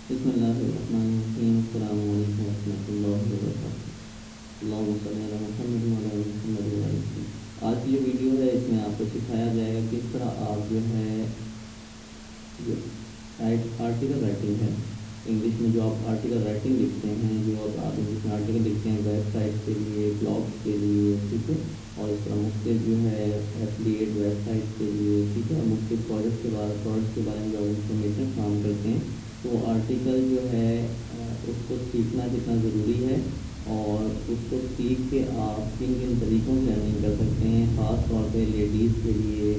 बिस्मिल्लाहिर्रहमानिर्रहीम। अस्सलामु अलैकुम वरहमतुल्लाहि वबरकातुहू। अल्लाहुम्मा सल्लि अला मुहम्मद व अला आलि मुहम्मद व बारिक। आज की जो वीडियो है इसमें आपको सिखाया जाएगा किस तरह आप जो है जो आर्टिकल राइटिंग है, इंग्लिश में जो आप आर्टिकल राइटिंग लिखते हैं, जो आप इंग्लिश में आर्टिकल लिखते हैं वेबसाइट के लिए, ब्लॉग्स के लिए, ठीक है, और इस तरह मुख्तलिफ जो है एफिलिएट वेबसाइट के लिए, ठीक है, मुख्तलिफ प्रोडक्ट्स के बारे में जो इन्फॉर्मेशन काम करते हैं, तो आर्टिकल जो है उसको सीखना कितना ज़रूरी है और उसको सीख के आप किन किन तरीक़ों से अर्निंग कर सकते हैं, ख़ास तौर पे लेडीज़ के लिए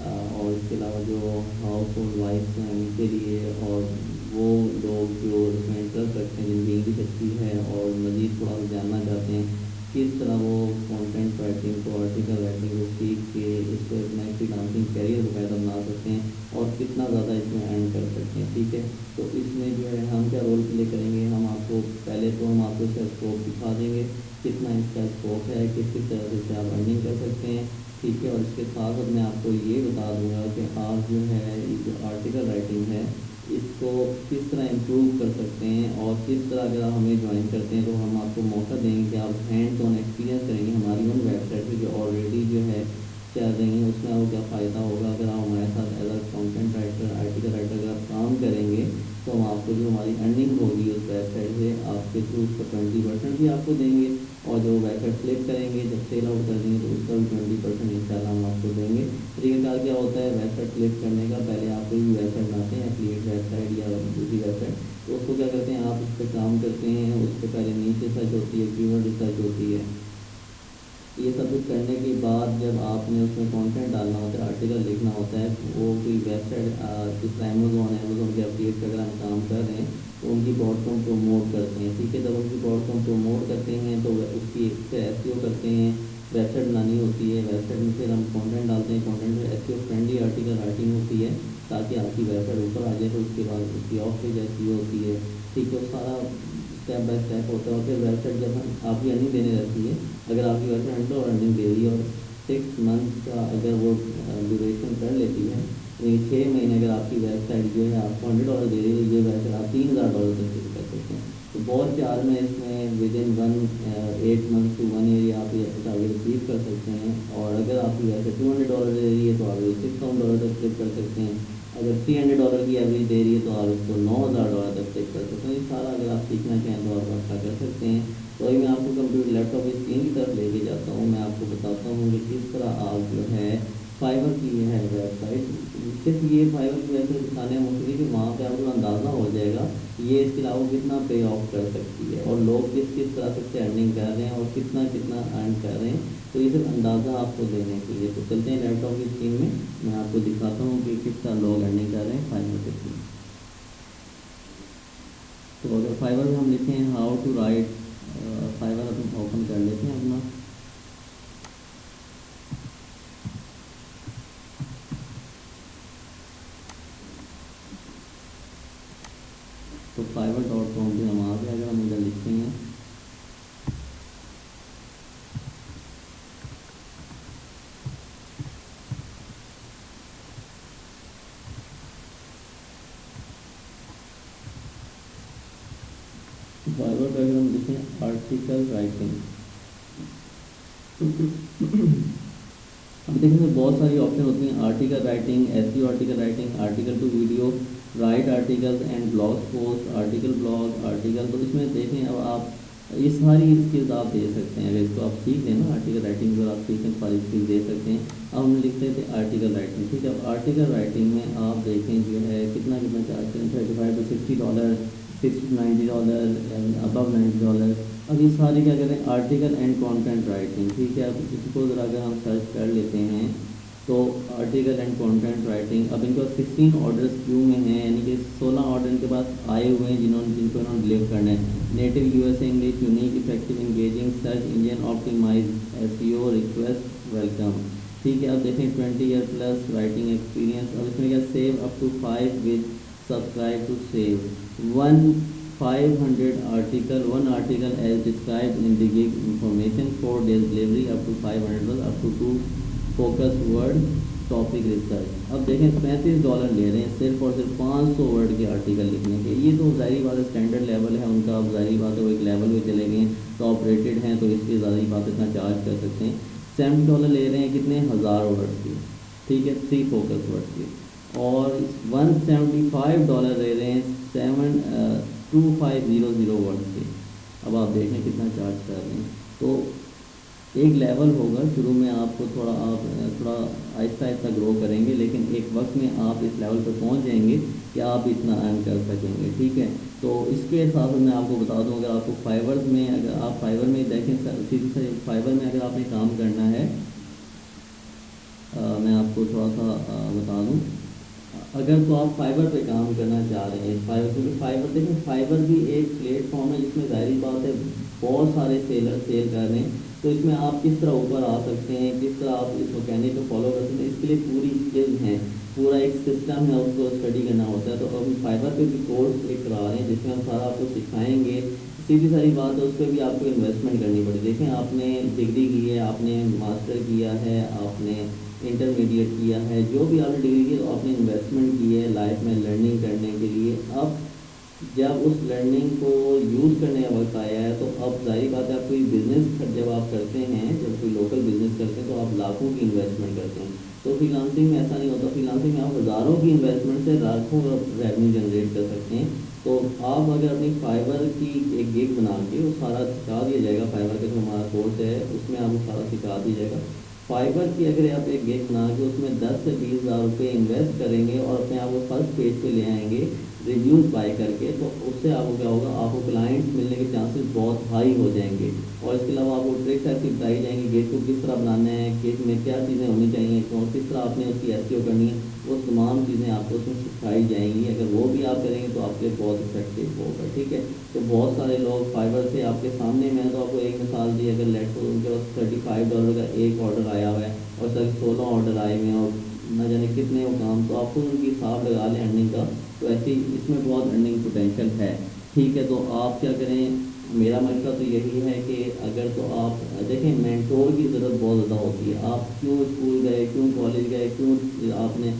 और इसके अलावा जो हाउस होल्ड वाइफ्स हैं उनके लिए, और वो लोग जो इसमें इंटरेस्ट रखते हैं जिनकी इंग्लिश अच्छी है और मज़ीद थोड़ा जानना चाहते हैं किस तरह वो कंटेंट राइटिंग को, आर्टिकल राइटिंग को सीख के इसको अपना फ्रीलांसिंग कैरियर वगैरह बना सकते हैं और कितना ज़्यादा इसमें अर्न कर सकते हैं, ठीक है। तो इसमें जो है हम क्या रोल प्ले करेंगे, हम आपको पहले तो हम आपको इसका स्कोप दिखा देंगे, कितना इसका स्कोप है, किस किस तरह से आप अर्निंग कर सकते हैं, ठीक है। और इसके साथ साथ मैं आपको ये बता दूंगा कि आप जो है जो आर्टिकल राइटिंग है इसको किस तरह इम्प्रूव कर सकते हैं और किस तरह अगर आप हमें ज्वाइन करते हैं तो हम आपको मौका देंगे कि आप हैंड्स ऑन एक्सपीरियंस करेंगे हमारी उन वेबसाइट पर जो ऑलरेडी जो है चल रही हैं, उसमें आपको क्या फ़ायदा होगा अगर आप हमारे साथ as a content writer, article writer अगर आप काम करेंगे तो हम आपको जो हमारी अर्निंग होगी उस वेबसाइट से आपके थ्रू उसका 20% भी आपको देंगे, और जो वेबसाइट फ्लिप करेंगे जब सेल आउट कर देंगे तो उसका भी 20% इंशाल्लाह हम आपको देंगे। तरीक़ाकार क्या होता है, वेबसाइट फ्लिप करने का पहले आप कोई भी वेबसाइट बनाते हैं, एफिलिएट वेबसाइट या दूसरी वेबसाइट, तो उसको क्या करते हैं आप उस पर काम करते हैं, उससे पहले नीचे सर्च होती है, कीवर्ड रिसर्च होती है, ये सब कुछ करने के बाद जब आपने उसमें कंटेंट डालना होता है, आर्टिकल लिखना होता है, वो कोई वेबसाइट जिस अमेज़ोन के एफिलिएट पर अगर हम काम कर रहे हैं तो उनकी डॉट कॉम प्रमोट करते हैं, ठीक है। जब उनकी डॉट कॉम प्रमोट करते हैं तो उसकी एसईओ करते हैं, वेबसाइट बनानी होती है, वेबसाइट में फिर हम कंटेंट डालते हैं, कंटेंट में एसईओ फ्रेंडली आर्टिकल राइटिंग होती है ताकि आपकी वेबसाइट ऊपर आ जाए, तो उसके बाद उसकी ऑफ पेज एसईओ होती है, ठीक है, सारा स्टेप बाय स्टेप होता है। और फिर वेबसाइट जब हम आपकी अर्निंग देने लगती है, अगर आपकी वेबसाइट 100 अर्निंग दे रही है और 6 मंथ का अगर वो ड्यूरेशन कर लेती है, यानी 6 महीने अगर आपकी वेबसाइट जो है आपको $100 दे रही है, ये वेबसाइट आप $3000 तक सेल कर सकते हैं। तो बहुत चार में इसमें within 8 month to 1 year आप ये टारगेट अचीव कर सकते हैं। और अगर आपकी वेबसाइट $200 दे रही है तो आप $6000 तक सेल कर सकते हैं। अगर $300 की एवरेज दे रही है तो आप इसको $9000 तक सेल कर सकते हैं। ये सारा अगर आप सीखना चाहें तो आप अच्छा कर सकते हैं। तो अभी मैं आपको कंप्यूटर लैपटॉप की स्क्रीन की तरफ लेके जाता हूँ, मैं आपको बताता हूँ कि किस तरह आप जो है फाइवर की है वेबसाइट, सिर्फ ये फाइवर की वेबसाइट दिखाने में मुश्किल कि वहाँ पे आपको अंदाज़ा हो जाएगा ये इसके अलावा कितना पे ऑफ कर सकती है और लोग किस किस तरह से अर्निंग कर रहे हैं और कितना कितना अर्न कर रहे हैं। तो ये सिर्फ अंदाज़ा आपको देने के लिए। तो चलते हैं लैपटॉप की स्क्रीन में, मैं आपको दिखाता हूँ कि किस तरह लोग अर्निंग कर रहे हैं फाइवर के थ्रू। तो अगर फाइवर में हम लिखें हाउ टू राइट, फाइवर हम ओपन कर लेते हैं अपना। तो fiverr.com पे हम आ गए, अगर हम इधर लिखते हैं फाइवर पे अगर हम लिखें आर्टिकल राइटिंग, अब देखेंगे बहुत सारी ऑप्शन होती हैं, article writing, SEO article writing, article to video, right articles and blog post, article blog, article, तो इसमें देखें अब आप ये सारी स्किल्स आप दे सकते हैं। अगर इसको आप सीख लें ना, आर्टिकल राइटिंग को आप सीखें सारी स्किल्स दे सकते हैं। अब हम लिखते थे आर्टिकल राइटिंग, ठीक है। अब आर्टिकल राइटिंग में आप देखें जो है कितना कितना चार्ज करें, $35 to $60, $60 to $90, अबव $90। अब ये सारे क्या करें, आर्टिकल एंड कंटेंट राइटिंग, ठीक है। अब इसको ज़रा अगर हम सर्च कर लेते हैं तो आर्टिकल एंड कंटेंट राइटिंग, अब इनके पास 16 ऑर्डर्स क्यू में हैं, यानी कि 16 ऑर्डर इनके पास आए हुए हैं जिनको इन्होंने डिलीवर करना है। Native USA English, unique, effective, engaging, search engine optimise, SEO, request, welcome, ठीक है। अब देखें 20 ईयर प्लस राइटिंग एक्सपीरियंस। अब इसमें क्या, save up to 5 with subscribe to save 1 article as described in the gig information, 4 days delivery, up to $500, up to 2 focus words, topic research. अब देखें $35 ले रहे हैं सिर्फ और सिर्फ 500 वर्ड के आर्टिकल लिखने के। ये तो ज़ाहिर बात है स्टैंडर्ड लेवल है उनका, अब ज़ाहिर बात है वो एक लेवल में चले गए हैं, टॉप रेटेड हैं, तो इसलिए ज़्यादा बात इतना चार्ज कर सकते हैं। $70 ले रहे हैं कितने 1000 वर्ड के, ठीक है, 3 फोकस वर्ड के। और $175 ले रहे हैं 2500 वर्ड के। अब आप देखें कितना चार्ज कर रहे हैं। तो एक लेवल होगा, शुरू में आपको थोड़ा आहिस्ता आहिस्ता ग्रो करेंगे, लेकिन एक वक्त में आप इस लेवल पर पहुंच जाएंगे कि आप इतना अर्न कर सकेंगे, ठीक है। तो इसके साथ मैं आपको बता दूं, अगर आपको फाइवर्स में, अगर आप फाइवर में देखें, सीधी से फाइवर में अगर आपने काम करना है, मैं आपको थोड़ा सा बता दूं, अगर तो आप फाइबर पे काम करना चाह रहे हैं, फाइबर, क्योंकि फाइबर देखें फाइबर भी एक प्लेटफॉर्म है जिसमें ज़ाहिर बात है बहुत सारे सेलर सेल कर रहे हैं। तो इसमें आप किस तरह ऊपर आ सकते हैं, किस तरह आप इस मैकेनिक को फॉलो कर सकते हैं, इसके लिए पूरी स्किल्स हैं, पूरा एक सिस्टम है, उसको स्टडी करना होता है। तो अब फाइबर पे भी कोर्स एक करा रहे हैं जिसमें हम सारा आपको सिखाएंगे। सीधी सारी बात है, उस पर भी आपको इन्वेस्टमेंट करनी पड़ेगी। देखें आपने डिग्री की है, आपने मास्टर किया है, आपने इंटरमीडिएट किया है, जो भी आपने डिग्री की, तो आपने इन्वेस्टमेंट की है लाइफ में लर्निंग करने के लिए। अब जब उस लर्निंग को यूज़ करने का वक्त आया है, तो अब जाहिर बात है आप कोई बिज़नेस जब आप करते हैं, जब कोई लोकल बिज़नेस करते हैं, तो आप लाखों की इन्वेस्टमेंट करते हैं। तो फ्रीलांसिंग में ऐसा नहीं होता, फ्रीलांसिंग में आप हज़ारों की इन्वेस्टमेंट से लाखों का रेवेन्यू जनरेट कर सकते हैं। तो आप अगर अपनी फाइबर की एक गिग बना के वो सारा सिखा दिया जाएगा, फाइबर का जो हमारा कोर्स है उसमें आपको सारा सिखा दिया जाएगा। फाइबर की अगर आप एक गिग बना के उसमें 10 से 20 हज़ार रुपये इन्वेस्ट करेंगे और अपने आप को फर्स्ट पेज पे ले आएंगे रिव्यूज़ बाय करके, तो उससे आपको क्या होगा, आपको क्लाइंट्स मिलने के चांसेस बहुत हाई हो जाएंगे। और इसके अलावा आपको ट्रिक्स ऐसी बताई जाएंगी, गेट को किस तरह बनाना है, गेट में क्या चीज़ें होनी चाहिए, और किस तरह आपने उसकी एसईओ करनी है, वो तमाम चीज़ें आपको उसमें सिखाई जाएंगी। अगर वो भी आप करेंगे तो आपके लिए बहुत इफेक्टिव होगा, ठीक है। तो बहुत सारे लोग फाइबर से आपके सामने, मैंने तो आपको एक मिसाल दी, अगर लेट्स सपोज उनके पास $35 का एक ऑर्डर आया हुआ है और सर 16 ऑर्डर आए हुए हैं और न जाने कितने वो काम, तो आपको उनकी हिसाब लगा लें अर्निंग का। तो ऐसे ही इसमें बहुत अर्निंग पोटेंशियल है, ठीक है। तो आप क्या करें, मेरा मशवरा तो यही है कि अगर तो आप देखें मेंटोर की ज़रूरत बहुत ज़्यादा होती है। आप क्यों स्कूल गए, क्यों कॉलेज गए, क्यों आपने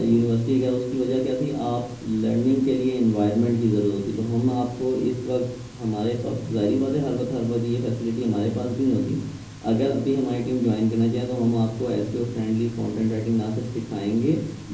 यूनिवर्सिटी गए, उसकी वजह क्या थी, आप लर्निंग के लिए इन्वायरमेंट की ज़रूरत होती। तो हम आपको इस वक्त हमारे पास ज़ाहिर बात है हर वक्त ये फैसिलिटी हमारे पास भी नहीं होती। अगर अभी हमारी टीम ज्वाइन करना चाहें तो हम आपको एसईओ फ्रेंडली कंटेंट राइटिंग ना सिर्फ सिखाएंगे,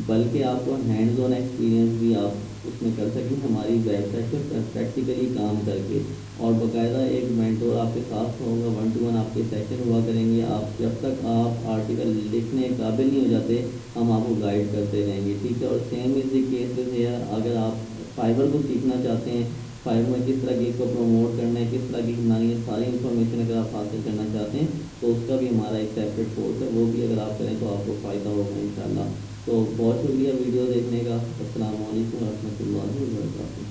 बल्कि आपको हैंड्स ऑन एक्सपीरियंस भी आप उसमें कर सकें हमारी वेबसाइट पर प्रैक्टिकली काम करके। और बाकायदा एक मेंटोर आपके साथ होगा, 1-to-1 आपके सेशन हुआ करेंगे। आप जब तक आप आर्टिकल लिखने काबिल नहीं हो जाते, हम आपको गाइड करते रहेंगे, ठीक है। और सेम इज़ द केस है, अगर आप फाइबर को सीखना चाहते हैं, फाइबर में किस तरह गिग को प्रमोट करना है, किस तरह गिग बनानी है, सारी इन्फॉर्मेशन अगर आप हासिल करना चाहते हैं, तो उसका भी हमारा एक सेपरेट कोर्स है, वो भी अगर आप करें तो आपको फ़ायदा होगा इंशाल्लाह। तो बहुत शुक्रिया वीडियो देखने का। अस्सलाम वालेकुम रहमतुल्लाहि व बरकातहू।